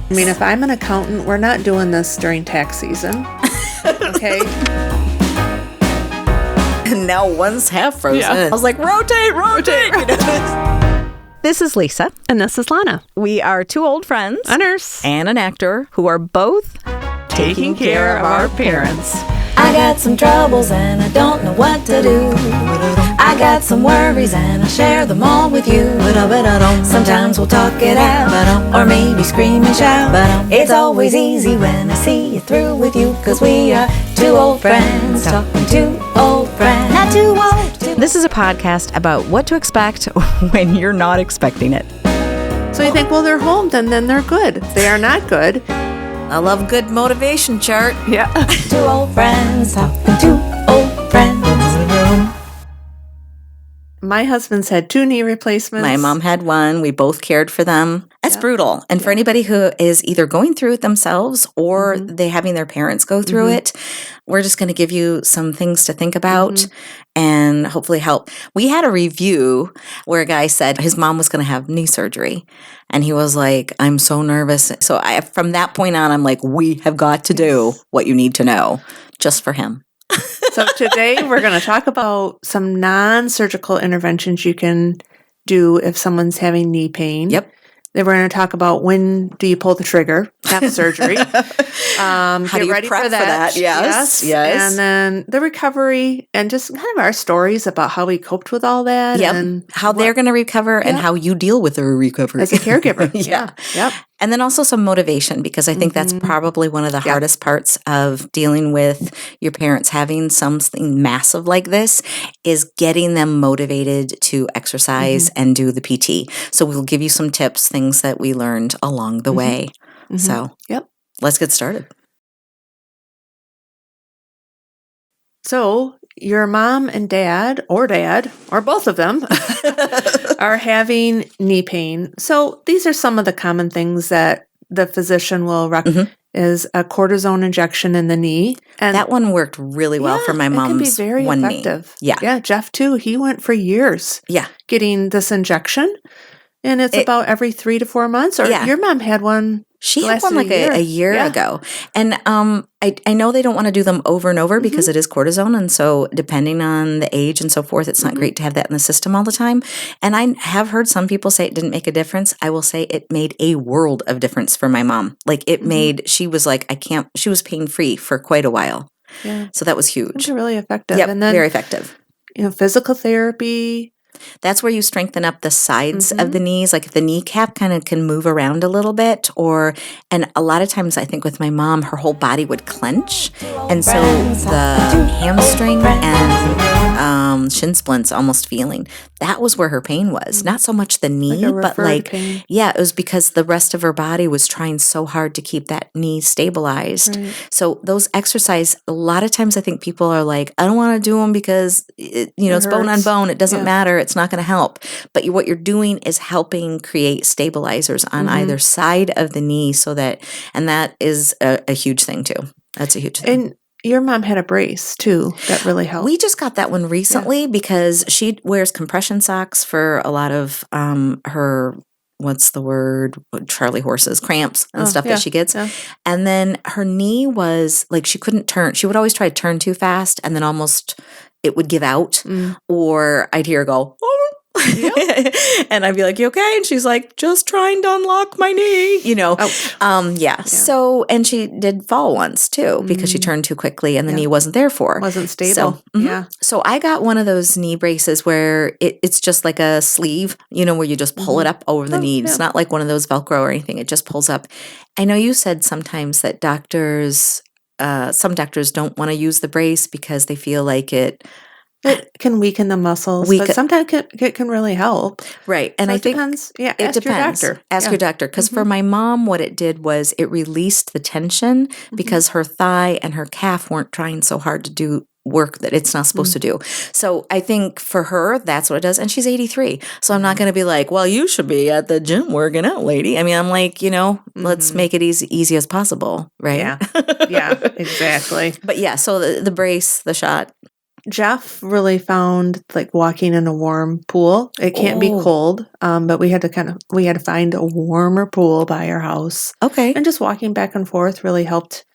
I mean, if I'm an accountant, we're not doing this during tax season. Okay? And now one's half frozen. Yeah. I was like, rotate. You know? This is Lisa. And this is Lana. We are two old friends. A nurse. And an actor who are both taking care of our parents. I got some troubles and I don't know what to do. I got some worries and I'll share them all with you. Sometimes we'll talk it out, or maybe scream and shout. It's always easy when I see you through with you, 'cause we are two old friends talking to old friends. Not too old. This is a podcast about what to expect when you're not expecting it. So you think, well, they're home, then they're good. They are not good. I love good motivation chart. Yeah. Two old friends talking to old friends. My husband's had 2 knee replacements. My mom had one. We both cared for them. That's brutal. And for anybody who is either going through it themselves or they having their parents go through it, we're just going to give you some things to think about and hopefully help. We had a review where a guy said his mom was going to have knee surgery. And he was like, I'm so nervous. So from that point on, I'm like, we have got to do what you need to know just for him. So today we're going to talk about some non-surgical interventions you can do if someone's having knee pain. Yep. Then we're going to talk about when do you pull the trigger after surgery. How do you prep for that? Yes. And then the recovery and just kind of our stories about how we coped with all that. Yep. And how they're going to recover and how you deal with their recovery. as a caregiver. Yeah. Yep. And then also some motivation, because I think that's probably one of the hardest parts of dealing with your parents having something massive like this is getting them motivated to exercise and do the PT. So we'll give you some tips, things that we learned along the way. So let's get started. So your mom and dad, or both of them, are having knee pain. So these are some of the common things that the physician will recommend is a cortisone injection in the knee. And that one worked really well for my mom's it can be very one effective. knee. Yeah, Jeff too. He went for years getting this injection. And it's about every 3 to 4 months. Or your mom had one. She had one like a year ago. And I know they don't want to do them over and over because it is cortisone. And so depending on the age and so forth, it's not great to have that in the system all the time. And I have heard some people say it didn't make a difference. I will say it made a world of difference for my mom. Like it made, she was like, she was pain-free for quite a while. Yeah. So that was huge. Those are really effective. Yep, and then, very effective. Physical therapy. That's where you strengthen up the sides of the knees. Like if the kneecap kind of can move around a little bit, and a lot of times I think with my mom, her whole body would clench. And so the hamstring and shin splints almost feeling, that was where her pain was. Not so much the knee, but pain. It was because the rest of her body was trying so hard to keep that knee stabilized. Right. So those exercise, a lot of times I think people are like, I don't want to do them because it's bone on bone. It doesn't matter. It's not going to help. But what you're doing is helping create stabilizers on either side of the knee and that is a huge thing too. That's a huge thing. And your mom had a brace too that really helped. We just got that one recently because she wears compression socks for a lot of her, what's the word, Charlie horses, cramps and stuff that she gets. Yeah. And then her knee was like she couldn't turn. She would always try to turn too fast and then almost it would give out, or I'd hear her go, Yep. And I'd be like, you okay? And she's like, just trying to unlock my knee, Yeah. So, and she did fall once too, because she turned too quickly and the knee wasn't there for her. Wasn't stable. So, So I got one of those knee braces where it's just like a sleeve, where you just pull it up over the knee. It's not like one of those Velcro or anything. It just pulls up. I know you said sometimes that some doctors don't want to use the brace because they feel like it can weaken the muscles, but sometimes it can really help. Right. And so I think depends. Yeah, it depends. Your doctor. Ask your doctor. Because for my mom, what it did was it released the tension because her thigh and her calf weren't trying so hard to do work that it's not supposed to do. So I think for her, that's what it does. And she's 83. So I'm not going to be like, well, you should be at the gym working out, lady. I mean, I'm like, let's make it easy as possible. Right. Yeah. Yeah, exactly. But yeah, so the brace, the shot, Jeff really found like walking in a warm pool. It can't be cold, but we had to find a warmer pool by our house. Okay. And just walking back and forth really helped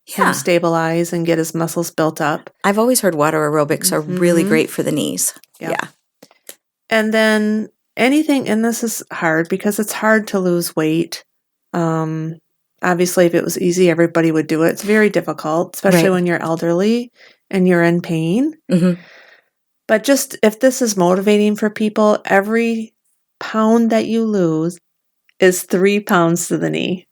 him stabilize and get his muscles built up. I've always heard water aerobics are really great for the knees. Yep. Yeah. And then anything, and this is hard because it's hard to lose weight. Obviously, if it was easy, everybody would do it. It's very difficult, especially when you're elderly and you're in pain. Mm-hmm. But just if this is motivating for people, every pound that you lose is 3 pounds to the knee.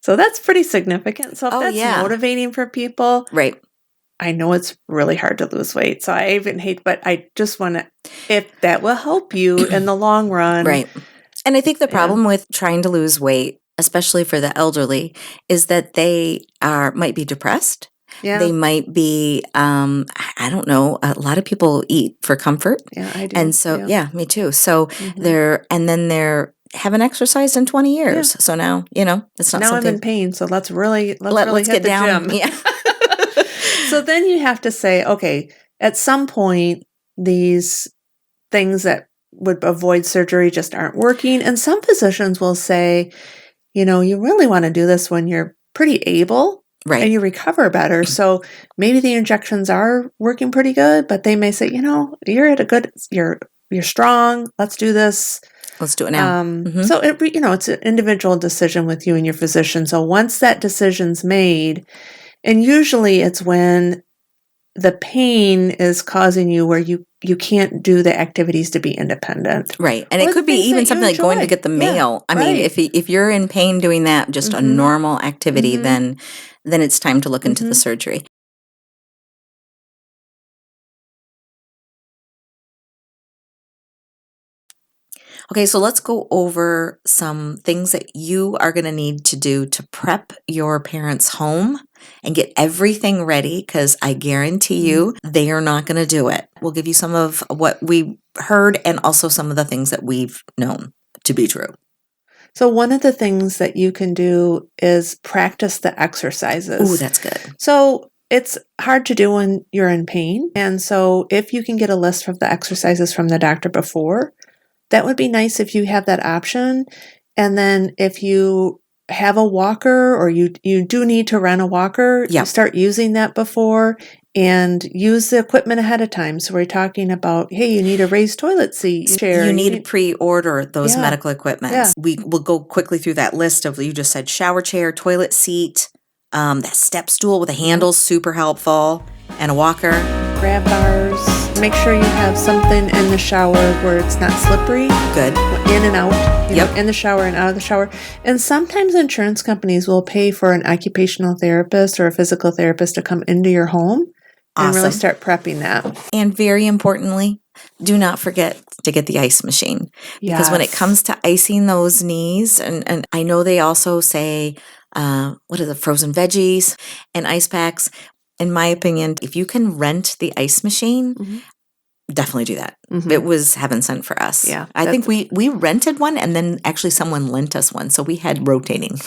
So that's pretty significant. So if that's motivating for people, right. I know it's really hard to lose weight. So I even hate, but I just want to, if that will help you in the long run. Right. And I think the problem with trying to lose weight, especially for the elderly, is that they might be depressed. Yeah. They might be, I don't know, a lot of people eat for comfort. Yeah, I do. And so, me too. So they haven't exercised in 20 years. Yeah. So now, it's not now something. I'm in pain. So let's really hit get the down. gym. Yeah. So then you have to say, okay, at some point, these things that would avoid surgery just aren't working. And some physicians will say, you really want to do this when you're pretty able. Right. And you recover better. So maybe the injections are working pretty good, but they may say, you're strong. Let's do this. Let's do it now. So it's an individual decision with you and your physician. So once that decision's made, and usually it's when the pain is causing you where you can't do the activities to be independent. Right. And it could be even something like going to get the mail. I mean, if you're in pain doing that, just a normal activity, then it's time to look into the surgery. Okay, so let's go over some things that you are going to need to do to prep your parents' home and get everything ready, because I guarantee you they are not going to do it. We'll give you some of what we heard and also some of the things that we've known to be true. So one of the things that you can do is practice the exercises. Ooh, that's good. So it's hard to do when you're in pain. And so if you can get a list of the exercises from the doctor before, that would be nice if you have that option. And then if you have a walker or you do need to rent a walker, you start using that before and use the equipment ahead of time. So we're talking about, hey, you need a raised toilet seat, chair. You need to pre-order those medical equipment. Yeah. We will go quickly through that list of, you just said shower chair, toilet seat, that step stool with a handle, super helpful, and a walker. Grab bars. Make sure you have something in the shower where it's not slippery. Good. In and out. In the shower and out of the shower. And sometimes insurance companies will pay for an occupational therapist or a physical therapist to come into your home and really start prepping that. And very importantly, do not forget to get the ice machine. Because when it comes to icing those knees, and I know they also say, what are the frozen veggies and ice packs? In my opinion, if you can rent the ice machine, definitely do that. It was heaven sent for us. Yeah, I think we rented one, and then actually someone lent us one, so we had rotating.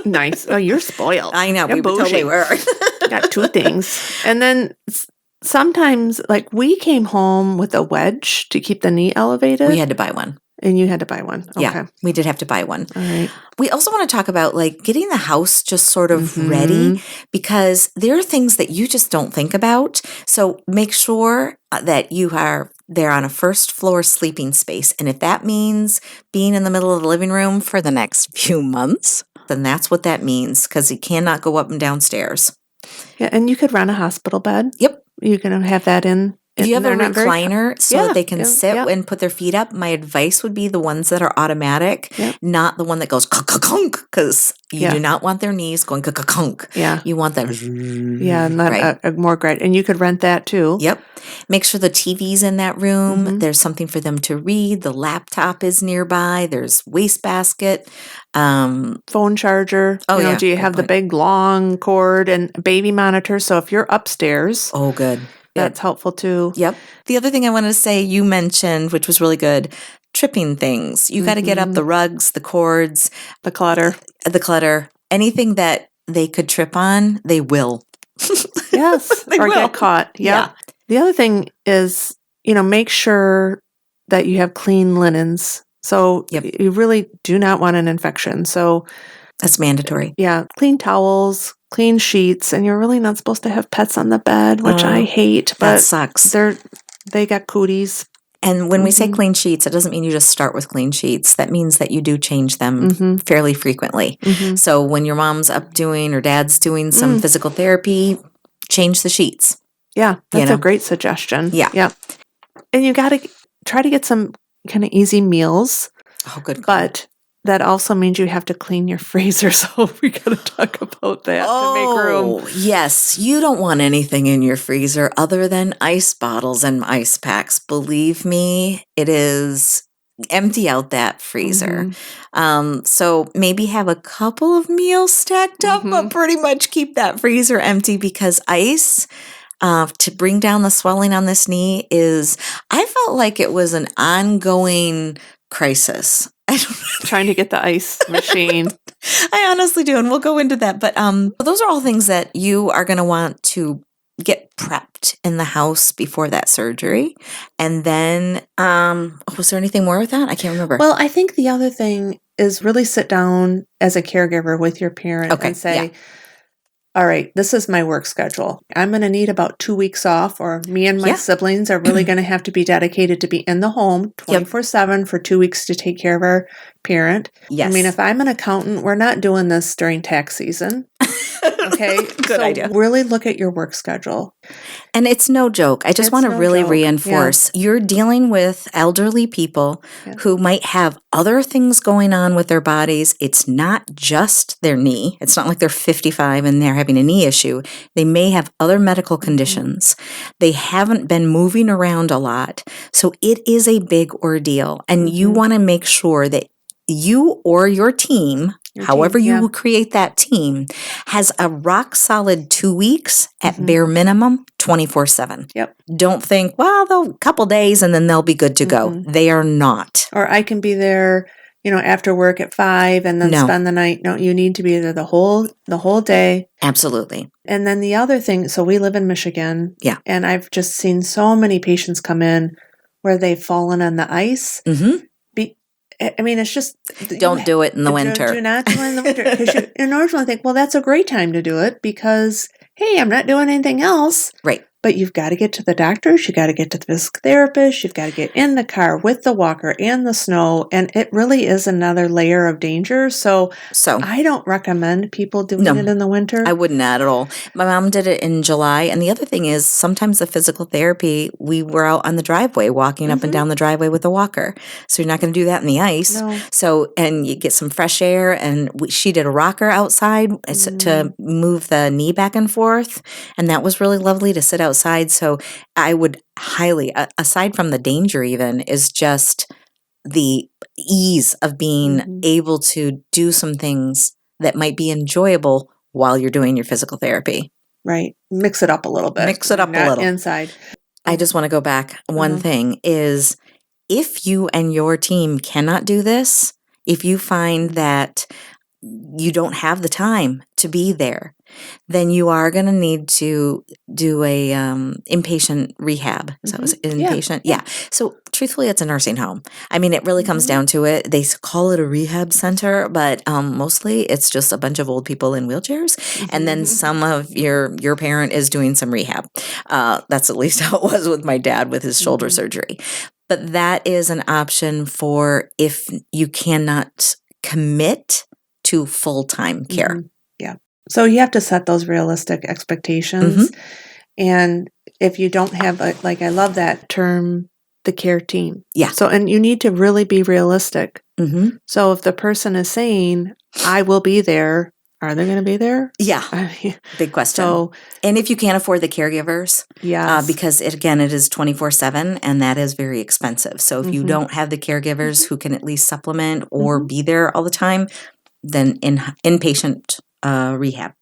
Nice. Oh, you're spoiled. I know. We totally were. Got 2 things. And then sometimes, like, we came home with a wedge to keep the knee elevated. We had to buy one. And you had to buy one. Okay. Yeah, we did have to buy one. All right. We also want to talk about like getting the house just sort of ready, because there are things that you just don't think about. So make sure that you are there on a first floor sleeping space. And if that means being in the middle of the living room for the next few months, then that's what that means, because you cannot go up and down stairs. Yeah, and you could rent a hospital bed. Yep. You can have that in. If you have a recliner so that they can sit and put their feet up, my advice would be the ones that are automatic, not the one that goes kunk, because you do not want their knees going kunk. Yeah. You want them. Yeah, not a more great. And you could rent that too. Yep. Make sure the TV's in that room. There's something for them to read. The laptop is nearby. There's wastebasket. Phone charger. Oh, do you have the big long cord and baby monitor? So if you're upstairs. Oh, good. That's helpful too. Yep. The other thing I wanted to say, you mentioned, which was really good, tripping things. You got to get up the rugs, the cords, the clutter. Anything that they could trip on, they will. Yes. They or will. Get caught. Yep. The other thing is, make sure that you have clean linens. So you really do not want an infection. So that's mandatory. Yeah, clean towels, clean sheets, and you're really not supposed to have pets on the bed, which I hate. But that sucks. They got cooties. And when we say clean sheets, it doesn't mean you just start with clean sheets. That means that you do change them fairly frequently. So when your mom's up doing or dad's doing some physical therapy, change the sheets. Yeah, that's a great suggestion. Yeah. And you got to try to get some kind of easy meals. Oh, good call. But that also means you have to clean your freezer, so we got to talk about that to make room. Oh, yes. You don't want anything in your freezer other than ice bottles and ice packs. Believe me, it is empty out that freezer. So maybe have a couple of meals stacked up, but pretty much keep that freezer empty because ice to bring down the swelling on this knee I felt like it was an ongoing crisis. Trying to get the ice machine. I honestly do, and we'll go into that. But those are all things that you are going to want to get prepped in the house before that surgery. And then, was there anything more with that? I can't remember. Well, I think the other thing is really sit down as a caregiver with your parent and say, all right, this is my work schedule. I'm going to need about 2 weeks off, or me and my siblings are really going to have to be dedicated to be in the home 24/7 for 2 weeks to take care of our parent. Yes. I mean, if I'm an accountant, we're not doing this during tax season. Okay. Good idea. Really look at your work schedule. And it's no joke. I just want to really reinforce you're dealing with elderly people who might have other things going on with their bodies. It's not just their knee. It's not like they're 55 and they're having a knee issue. They may have other medical conditions. They haven't been moving around a lot. So it is a big ordeal. And you want to make sure that you or your team, however you create that team, has a rock solid 2 weeks at bare minimum, 24/7. Yep. Don't think, well, they'll a couple days and then they'll be good to go. They are not. Or I can be there, after work at 5 and then spend the night. No, you need to be there the whole day. Absolutely. And then the other thing, so we live in Michigan. Yeah. And I've just seen so many patients come in where they've fallen on the ice. I mean, it's just... Don't do it in the winter. Do not do it in the winter. Because you normally think, well, that's a great time to do it because, hey, I'm not doing anything else. Right. But you've got to get to the doctors. You've got to get to the physical therapist. You've got to get in the car with the walker and the snow. And it really is another layer of danger. So I don't recommend people doing it in the winter. I would not at all. My mom did it in July. And the other thing is sometimes the physical therapy, we were out on the driveway, walking up and down the driveway with a walker. So you're not going to do that in the ice. No. So, and you get some fresh air. And she did a rocker outside to move the knee back and forth. And that was really lovely to sit outside. So I would highly, aside from the danger even, is just the ease of being able to do some things that might be enjoyable while you're doing your physical therapy. Right. Mix it up a little bit. Mix it up a little. Inside. I just want to go back. One thing is if you and your team cannot do this, if you find that you don't have the time to be there, then you are going to need to do a inpatient rehab. So it was inpatient. Yeah. So truthfully, it's a nursing home. I mean, it really comes down to it. They call it a rehab center, but mostly it's just a bunch of old people in wheelchairs. And then some of your parent is doing some rehab. That's at least how it was with my dad with his shoulder surgery. But that is an option for if you cannot commit to full-time care. Yeah. So you have to set those realistic expectations. And if you don't have, I love that term, the care team. Yeah. So, and you need to really be realistic. So if the person is saying, I will be there, are they going to be there? Yeah. Big question. So, and if you can't afford the caregivers, because it is 24/7 and that is very expensive. So if you don't have the caregivers who can at least supplement or be there all the time, then inpatient rehab.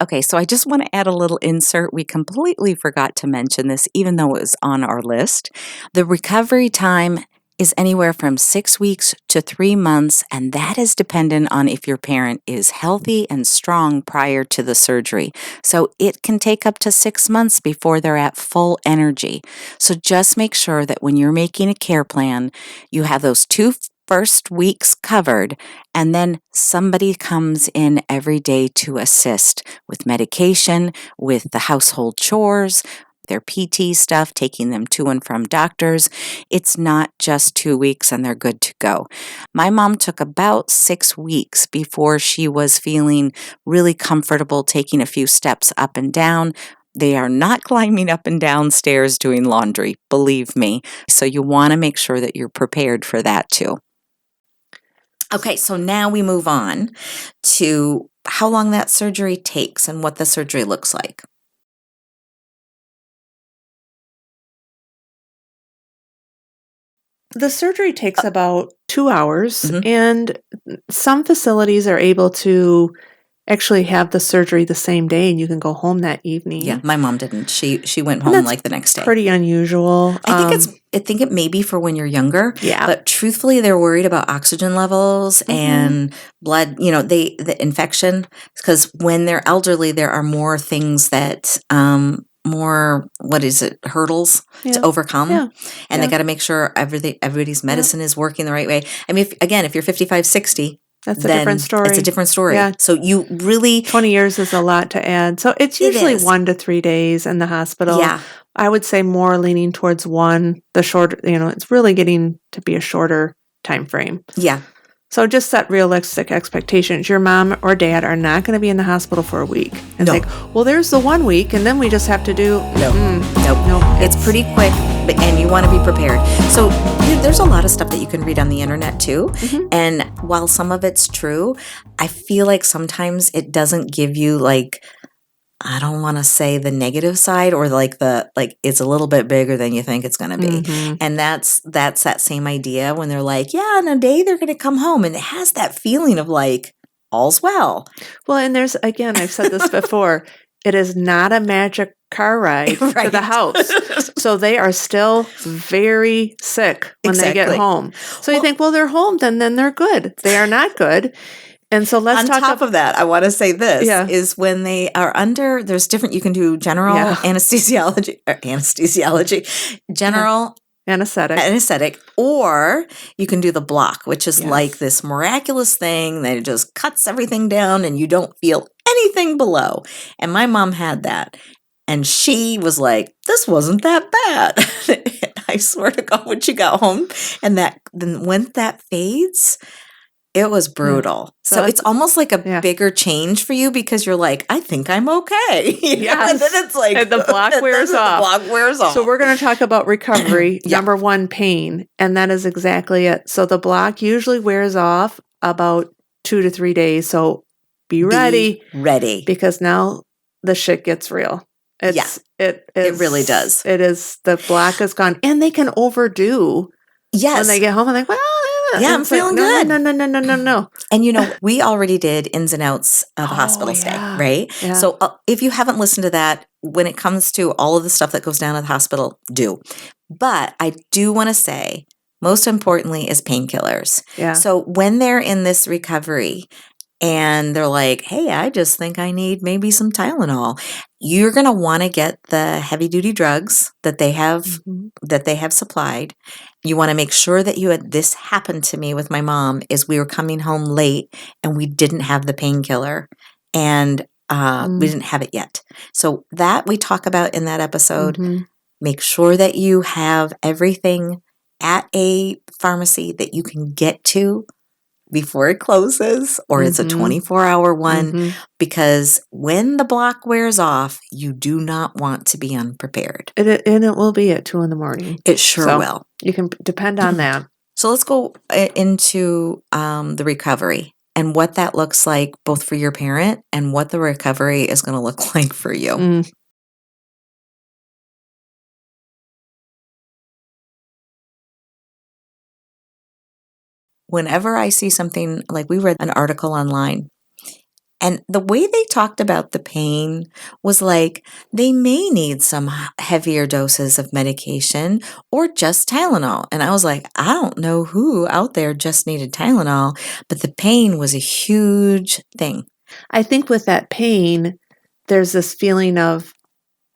Okay, so I just want to add a little insert. We completely forgot to mention this, even though it was on our list. The recovery time is anywhere from 6 weeks to 3 months, and that is dependent on if your parent is healthy and strong prior to the surgery. So it can take up to 6 months before they're at full energy. So just make sure that when you're making a care plan, you have those 2 first weeks covered, and then somebody comes in every day to assist with medication, with the household chores, their PT stuff, taking them to and from doctors. It's not just 2 weeks and they're good to go. My mom took about 6 weeks before she was feeling really comfortable taking a few steps up and down. They are not climbing up and down stairs doing laundry, believe me. So you want to make sure that you're prepared for that too. Okay, so now we move on to how long that surgery takes and what the surgery looks like. The surgery takes about 2 hours, and some facilities are able to actually have the surgery the same day and you can go home that evening. Yeah, my mom didn't. She went home like the next day. Pretty unusual. I think it may be for when you're younger. Yeah. But truthfully, they're worried about oxygen levels and blood, the infection, because when they're elderly, there are more things that hurdles to overcome. Yeah. And they got to make sure everybody's medicine is working the right way. I mean, if you're 55, 60, that's a different story. It's a different story. Yeah. So you really 20 years is a lot to add. So it's usually 1 to 3 days in the hospital. Yeah. I would say more leaning towards 1. The shorter, it's really getting to be a shorter time frame. Yeah. So just set realistic expectations. Your mom or dad are not going to be in the hospital for a week and think, well, there's the 1 week, and then we just have to do. Nope. It's pretty quick, and you want to be prepared. So there's a lot of stuff that you can read on the internet too. And while some of it's true, I feel like sometimes it doesn't give you I don't want to say the negative side or it's a little bit bigger than you think it's going to be. And that's that same idea when they're like, yeah, in a day they're going to come home, and it has that feeling of all's well. Well, and there's, again, I've said this before, it is not a magic car ride to the house. So they are still very sick when they get home. So you think, well, they're home, then they're good. They are not good. And so let's talk on top of that, I want to say this is when they are under, there's different, you can do general anesthesiology, general anesthetic, or you can do the block, which is like this miraculous thing that just cuts everything down and you don't feel anything below. And my mom had that. And she was like, this wasn't that bad. I swear to God, when she got home and then when that fades, it was brutal. So it's almost like a bigger change for you because you're like, I think I'm okay. Yes. And then it's like and the block wears off. The block wears off. So we're going to talk about recovery. Number 1, pain. And that is exactly it. So the block usually wears off about 2 to 3 days. So be ready. Because now the shit gets real. It really does. It is. The block is gone. And they can overdo. Yes. When they get home, I'm like, well, yeah, I'm feeling good. No. And we already did ins and outs of hospital stay, right? Yeah. So if you haven't listened to that, when it comes to all of the stuff that goes down at the hospital, do. But I do want to say, most importantly is painkillers. Yeah. So when they're in this recovery and they're like, hey, I just think I need maybe some Tylenol, you're going to want to get the heavy duty drugs that they have supplied. You want to make sure that this happened to me with my mom is we were coming home late and we didn't have the painkiller and we didn't have it yet. So that we talk about in that episode. Make sure that you have everything at a pharmacy that you can get to before it closes, or it's a 24-hour one, because when the block wears off, you do not want to be unprepared. And it will be at 2 a.m. It sure will. You can depend on that. So let's go into the recovery and what that looks like both for your parent and what the recovery is going to look like for you. Whenever I see something, like we read an article online, And the way they talked about the pain was like they may need some heavier doses of medication or just Tylenol. And I was like, I don't know who out there just needed Tylenol, but the pain was a huge thing. I think with that pain, there's this feeling of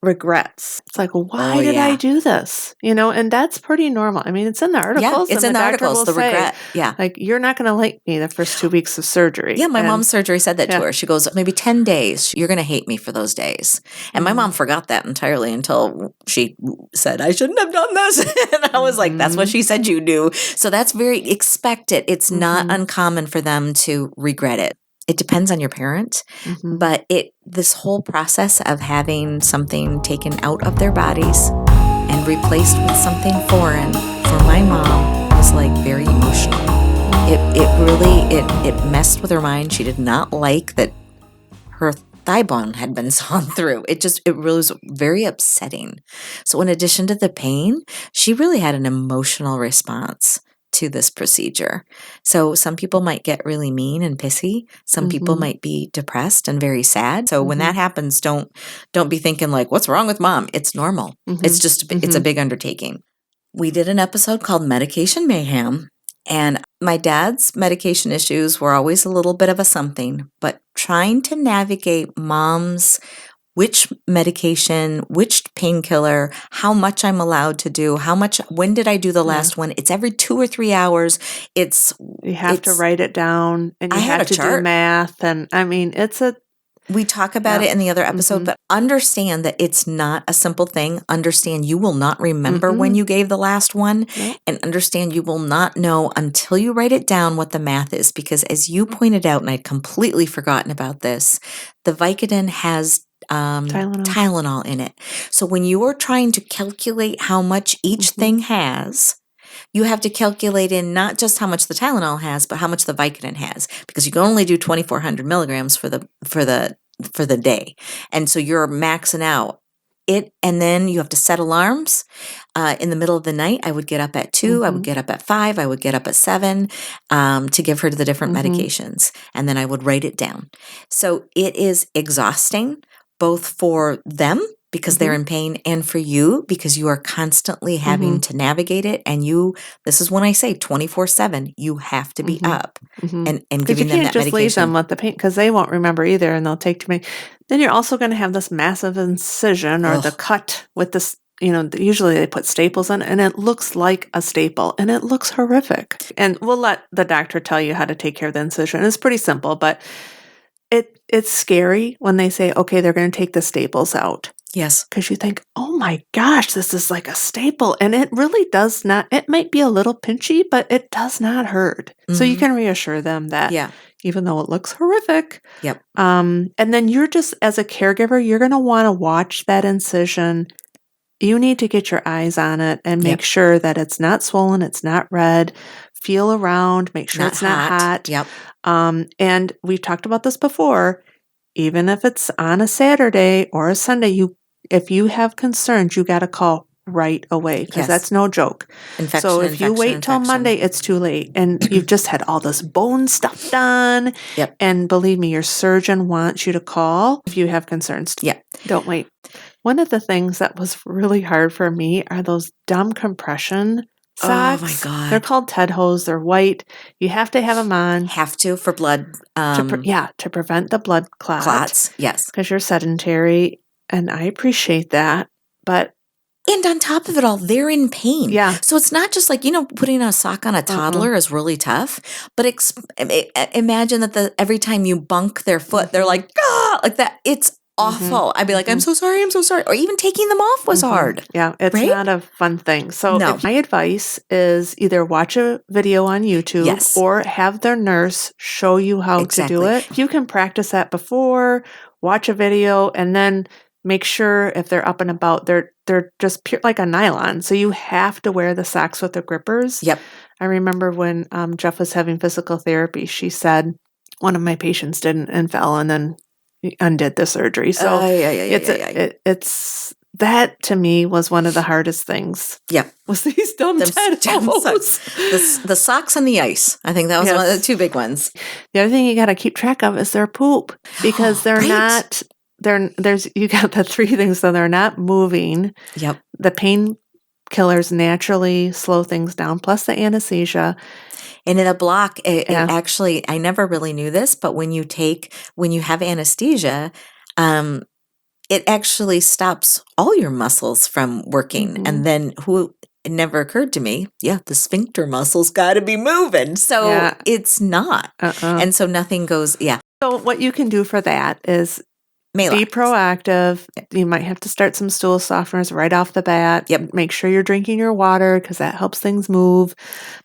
regrets. It's like, well, why did I do this? And that's pretty normal. I mean, it's in the articles. Yeah, it's in the articles, the regret. Yeah. Like, you're not going to like me the first 2 weeks of surgery. Yeah, my mom's surgery said that to her. She goes, maybe 10 days, you're going to hate me for those days. And my mom forgot that entirely until she said, I shouldn't have done this. And I was like, that's what she said you do. So that's very expected. It's not uncommon for them to regret it. It depends on your parent, but this whole process of having something taken out of their bodies and replaced with something foreign for my mom was like very emotional. It messed with her mind. She did not like that her thigh bone had been sawn through. It really was very upsetting. So in addition to the pain, she really had an emotional response to this procedure. So some people might get really mean and pissy. Some people might be depressed and very sad. So when that happens, don't be thinking like, what's wrong with mom? It's normal. It's just, it's a big undertaking. We did an episode called Medication Mayhem, and my dad's medication issues were always a little bit of a something, but trying to navigate mom's which medication, which painkiller, how much I'm allowed to do, when did I do the last one? It's every 2 or 3 hours. You have to write it down, and you have to do math. And I mean, we talk about it in the other episode, but understand that it's not a simple thing. Understand you will not remember when you gave the last one, and understand you will not know until you write it down what the math is. Because as you pointed out, and I'd completely forgotten about this, the Vicodin has Tylenol in it. So when you are trying to calculate how much each thing has, you have to calculate in not just how much the Tylenol has, but how much the Vicodin has, because you can only do 2,400 milligrams for the day, and so you're maxing out it. And then you have to set alarms. In the middle of the night, I would get up at 2, I would get up at 5, I would get up at 7 to give her the different medications, and then I would write it down. So it is exhausting, both for them because they're in pain, and for you because you are constantly having to navigate it. And this is when I say 24/7, you have to be up and giving them that medication. You can't just leave them with the pain, because they won't remember either, and they'll take too many. Then you're also going to have this massive incision or the cut with this. Usually they put staples in, and it looks like a staple, and it looks horrific. And we'll let the doctor tell you how to take care of the incision. It's pretty simple, but it's scary when they say, okay, they're going to take the staples out. Yes. Because you think, oh my gosh, this is like a staple. And it really does not, it might be a little pinchy, but it does not hurt. So you can reassure them that even though it looks horrific. Yep. And then you're just, as a caregiver, you're going to want to watch that incision. You need to get your eyes on it and make sure that it's not swollen, it's not red. Feel around, make sure it's not hot. Yep. And we've talked about this before. Even if it's on a Saturday or a Sunday, if you have concerns, you got to call right away, because that's no joke. So if you wait till Monday, it's too late, and you've just had all this bone stuff done. Yep. And believe me, your surgeon wants you to call if you have concerns. Yep. Don't wait. One of the things that was really hard for me are those dumb compression socks. Oh my God. They're called Ted hose. They're white. You have to have them on. Have to for blood. To prevent the blood clots. Yes. Because you're sedentary, and I appreciate that. And on top of it all, they're in pain. Yeah. So it's not just like, putting a sock on a toddler is really tough, but imagine that every time you bunk their foot, they're like, like that. It's awful. I'd be like, I'm so sorry. Or even taking them off was hard. Yeah, it's not a fun thing. So my advice is either watch a video on YouTube or have their nurse show you how to do it. You can practice that before, watch a video, and then make sure if they're up and about, they're just pure like a nylon. So you have to wear the socks with the grippers. Yep. I remember when Jeff was having physical therapy, she said one of my patients didn't and fell, and then undid the surgery. So that to me was one of the hardest things. Yep. Was these dumb toes. The socks and the ice. I think that was one of the two big ones. The other thing you got to keep track of is their poop, because they're not, you got the three things, so they're not moving. Yep. The painkillers naturally slow things down, plus the anesthesia. And in a block, it actually, I never really knew this, but when you have anesthesia, it actually stops all your muscles from working. Mm-hmm. And then it never occurred to me, the sphincter muscles got to be moving. So it's not. And so nothing goes, So what you can do for that is Maalox. Be proactive. Yep. You might have to start some stool softeners right off the bat. Yep. Make sure you're drinking your water because that helps things move.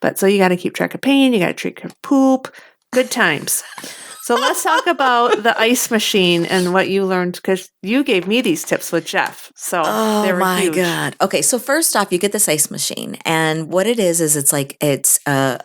But so you got to keep track of pain. You got to track of poop. Good times. So let's talk about the ice machine and what you learned, because you gave me these tips with Jeff. So they were huge. God. Okay, so first off, you get this ice machine, and what it is it's like a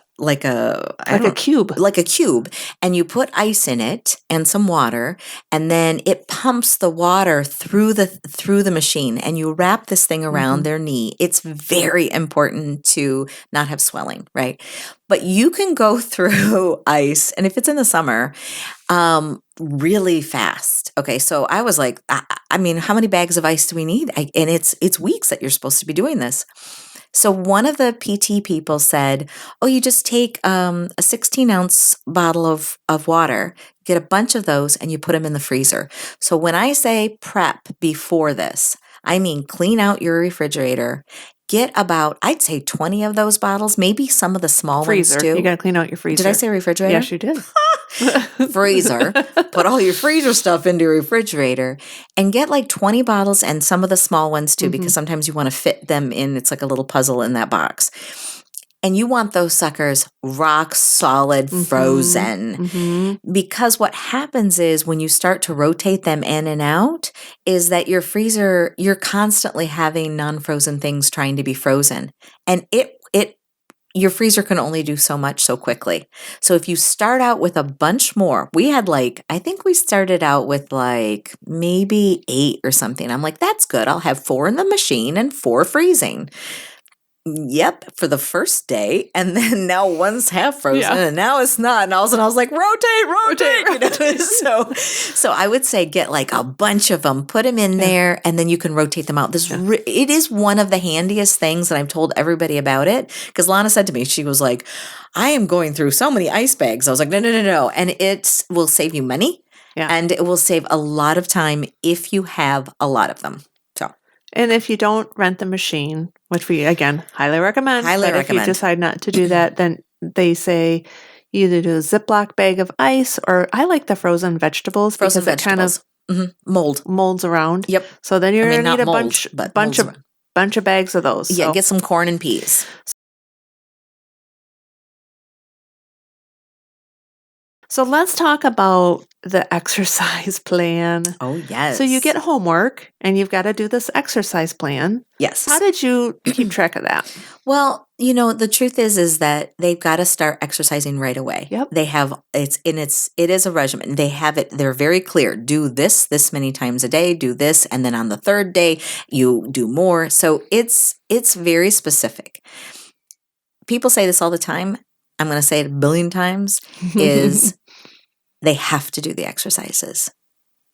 cube. Like a cube. And you put ice in it and some water, and then it pumps the water through the machine, and you wrap this thing around their knee. It's very important to not have swelling, right? But you can go through ice, and if it's in the summer, really fast. Okay, so I was like, I mean, how many bags of ice do we need? And it's weeks that you're supposed to be doing this. So one of the PT people said, you just take a 16-ounce bottle of water, get a bunch of those, and you put them in the freezer. So when I say prep before this, I mean clean out your refrigerator. Get about, I'd say 20 of those bottles, maybe some of the small ones too. You got to clean out your freezer. Did I say refrigerator? Yes, you did. Freezer. Put all your freezer stuff into your refrigerator and get like 20 bottles and some of the small ones too, because sometimes you want to fit them in. It's like a little puzzle in that box. And you want those suckers rock solid frozen, because what happens is when you start to rotate them in and out is that your freezer, you're constantly having non-frozen things trying to be frozen, and your freezer can only do so much so quickly. So if you start out with a bunch more, I think we started out with like maybe 8 or something. I'm like, that's good. I'll have 4 in the machine and 4 freezing. Yep, for the first day, and then now one's half frozen, and now it's not. And all of a sudden, I was like, rotate. So I would say get like a bunch of them, put them in there, and then you can rotate them out. It is one of the handiest things, and I've told everybody about it, because Lana said to me, she was like, I am going through so many ice bags. I was like, no, and it will save you money, and it will save a lot of time if you have a lot of them. And if you don't rent the machine, which we, again, highly recommend. If you decide not to do that, then they say either do a Ziploc bag of ice, or I like the frozen vegetables because it kind of molds around. Yep. So then you're going to need a bunch of bags of those. Yeah, get some corn and peas. So let's talk about the exercise plan. Oh, yes. So you get homework and you've got to do this exercise plan. Yes. How did you keep track of that? Well, the truth is that they've got to start exercising right away. Yep. It is a regimen. They have it, they're very clear. Do this many times a day, do this, and then on the third day you do more. So it's very specific. People say this all the time. I'm going to say it a billion times, is they have to do the exercises.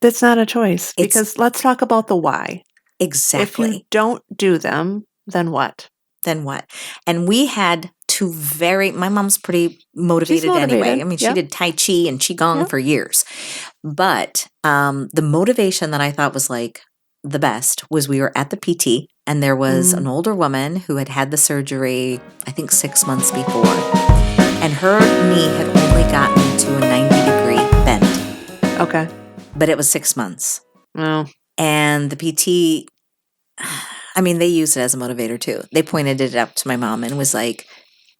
That's not a choice, because let's talk about the why. Exactly. If you don't do them, then what? And we had to my mom's pretty motivated anyway. I mean, she did Tai Chi and Qigong for years. But the motivation that I thought was like the best was we were at the PT, and there was an older woman who had the surgery, I think 6 months before. And her knee had only gotten to a 90-degree bend. Okay. But it was 6 months. Oh. And the PT, I mean, they used it as a motivator too. They pointed it up to my mom and was like,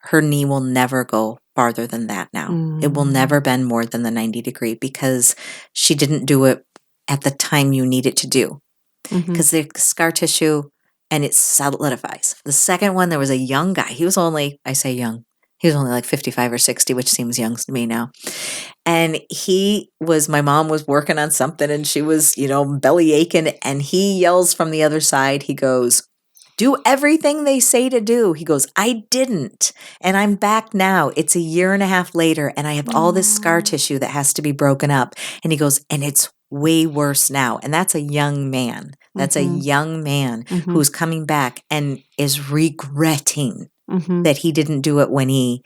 her knee will never go farther than that now. It will never bend more than the 90-degree, because she didn't do it at the time you need it to do. Because the scar tissue, and it solidifies. The second one, there was a young guy. He was only, I say young, he was only like 55 or 60, which seems young to me now. And my mom was working on something and she was, belly aching. And he yells from the other side. He goes, do everything they say to do. He goes, I didn't. And I'm back now. It's a year and a half later. And I have all this scar tissue that has to be broken up. And he goes, and it's way worse now. And that's a young man. That's a young man who's coming back and is regretting that he didn't do it when he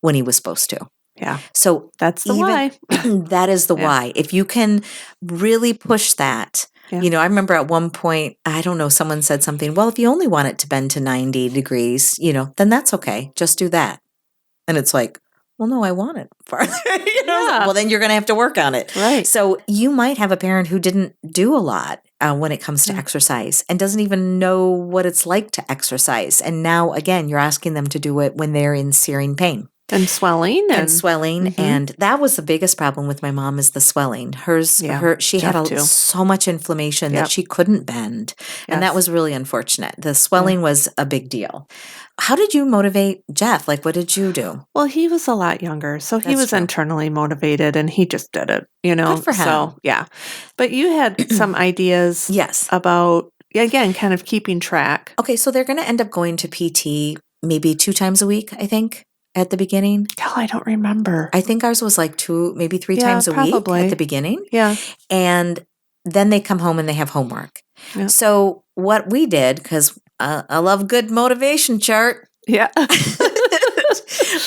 was supposed to. Yeah. So that's the why. That is the why. If you can really push that. Yeah. I remember at one point, I don't know, someone said something, well, if you only want it to bend to 90 degrees, then that's okay. Just do that. And it's like, well, no, I want it farther. Well, then you're going to have to work on it. Right. So you might have a parent who didn't do a lot when it comes to exercise and doesn't even know what it's like to exercise. And now, again, you're asking them to do it when they're in searing pain. And swelling. And swelling. And that was the biggest problem with my mom is the swelling. She had so much inflammation that she couldn't bend. Yes. And that was really unfortunate. The swelling was a big deal. How did you motivate Jeff? Like, what did you do? Well, he was a lot younger, so he was internally motivated and he just did it, Good for him. So, yeah. But you had some ideas about, again, kind of keeping track. Okay, so they're going to end up going to PT maybe 2 times a week, I think. At the beginning? Oh, I don't remember. I think ours was like 2, maybe 3 times a week at the beginning. Yeah. And then they come home and they have homework. Yeah. So what we did, because I love good motivation chart. Yeah.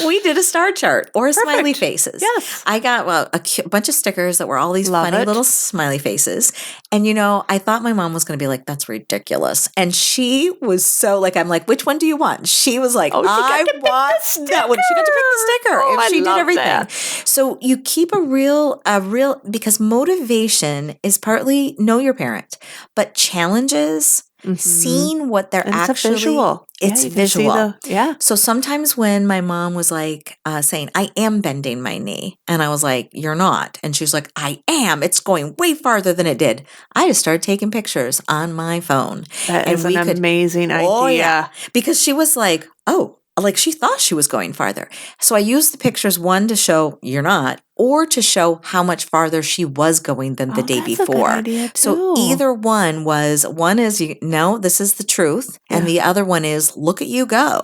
We did a star chart or smiley faces. Yes. I got a bunch of stickers that were all these funny little smiley faces. And, I thought my mom was going to be like, that's ridiculous. And she was so I'm like, which one do you want? She was like, I want that one. She got to pick the sticker. Oh, she did everything. That. So you keep a real, because motivation is partly know your parent, but challenges, seeing what they're actually visual. It's visual. Yeah. So sometimes when my mom was like saying, I am bending my knee. And I was like, you're not. And she's like, I am. It's going way farther than it did. I just started taking pictures on my phone. That is an amazing idea. Oh, yeah. Because she was like, she thought she was going farther. So I used the pictures, one to show you're not, or to show how much farther she was going than the day before. A good idea too. So either one is, this is the truth. Yeah. And the other one is, look at you go.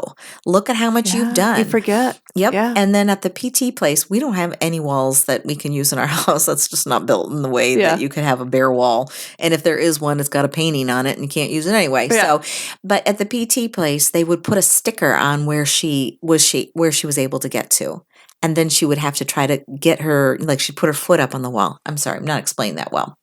Look at how much you've done. You forget. Yep. Yeah. And then at the PT place, we don't have any walls that we can use in our house. That's just not built in the way that you could have a bare wall. And if there is one, it's got a painting on it and you can't use it anyway. Yeah. So, but at the PT place, they would put a sticker on where she was able to get to. And then she would have to try to get her, she'd put her foot up on the wall. I'm sorry, I'm not explaining that well.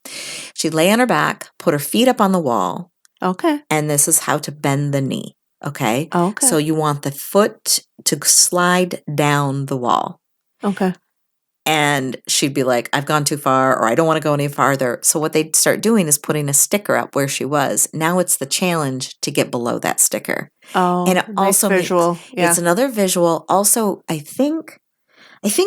She'd lay on her back, put her feet up on the wall. Okay. And this is how to bend the knee. Okay. Okay. So you want the foot to slide down the wall. Okay. And she'd be like, I've gone too far, or I don't want to go any farther. So what they'd start doing is putting a sticker up where she was. Now it's the challenge to get below that sticker. Oh, and it also visual. It's another visual. Also, I think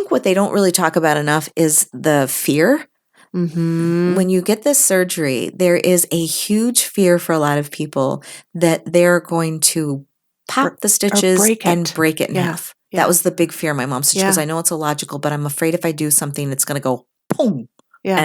what they don't really talk about enough is the fear. Mm-hmm. When you get this surgery, there is a huge fear for a lot of people that they're going to pop the stitches and break it in half. Yeah. That was the big fear my mom said. She goes, I know it's illogical, but I'm afraid if I do something, it's going to go boom. Yeah.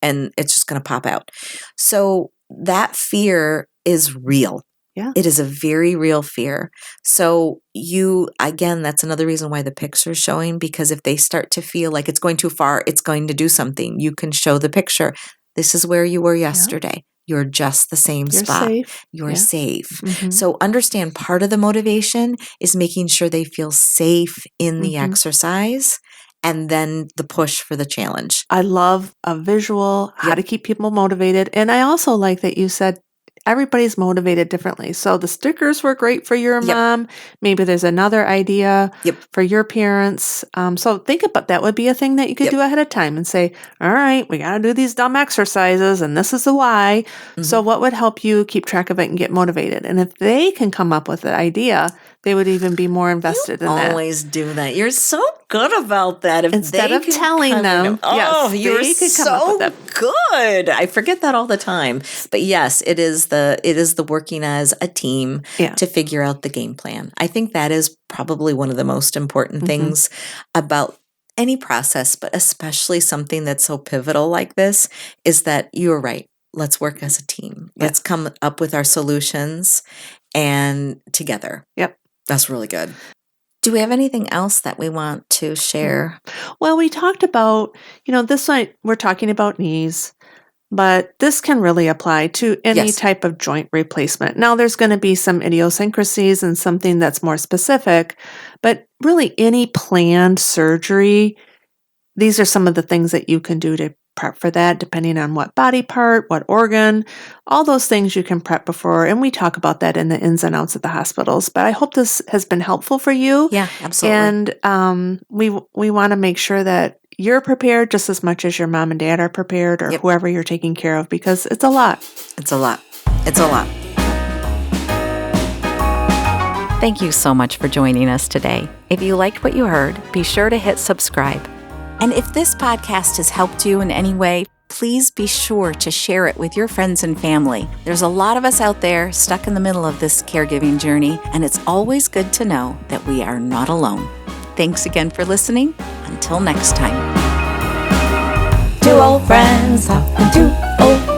And it's just going to pop out. So that fear is real. Yeah. It is a very real fear. So that's another reason why the picture's showing, because if they start to feel like it's going too far, it's going to do something, you can show the picture. This is where you were yesterday. You're just the same spot. Safe. You're safe. Mm-hmm. So understand part of the motivation is making sure they feel safe in the exercise. And then the push for the challenge. I love a visual, how to keep people motivated. And I also like that you said everybody's motivated differently. So the stickers were great for your mom. Maybe there's another idea for your parents. So think about that would be a thing that you could do ahead of time and say, all right, we got to do these dumb exercises and this is the why. Mm-hmm. So what would help you keep track of it and get motivated? And if they can come up with an idea, they would even be more invested in that. You always do that. You're so good about that. Instead of telling them, you're so good. I forget that all the time. But yes, it is the working as a team to figure out the game plan. I think that is probably one of the most important things about any process, but especially something that's so pivotal like this, is that you're right. Let's work as a team. Yeah. Let's come up with our solutions and together. Yep. That's really good. Do we have anything else that we want to share? Well, we talked about, this one, we're talking about knees, but this can really apply to any type of joint replacement. Now, there's going to be some idiosyncrasies and something that's more specific, but really any planned surgery, these are some of the things that you can do to prep for that, depending on what body part, what organ, all those things you can prep before. And we talk about that in the ins and outs of the hospitals. But I hope this has been helpful for you. Yeah, absolutely. And we want to make sure that you're prepared just as much as your mom and dad are prepared, or whoever you're taking care of, because it's a lot. It's a lot. It's a lot. Thank you so much for joining us today. If you liked what you heard, be sure to hit subscribe. And if this podcast has helped you in any way, please be sure to share it with your friends and family. There's a lot of us out there stuck in the middle of this caregiving journey, and it's always good to know that we are not alone. Thanks again for listening. Until next time. Two old friends talking to old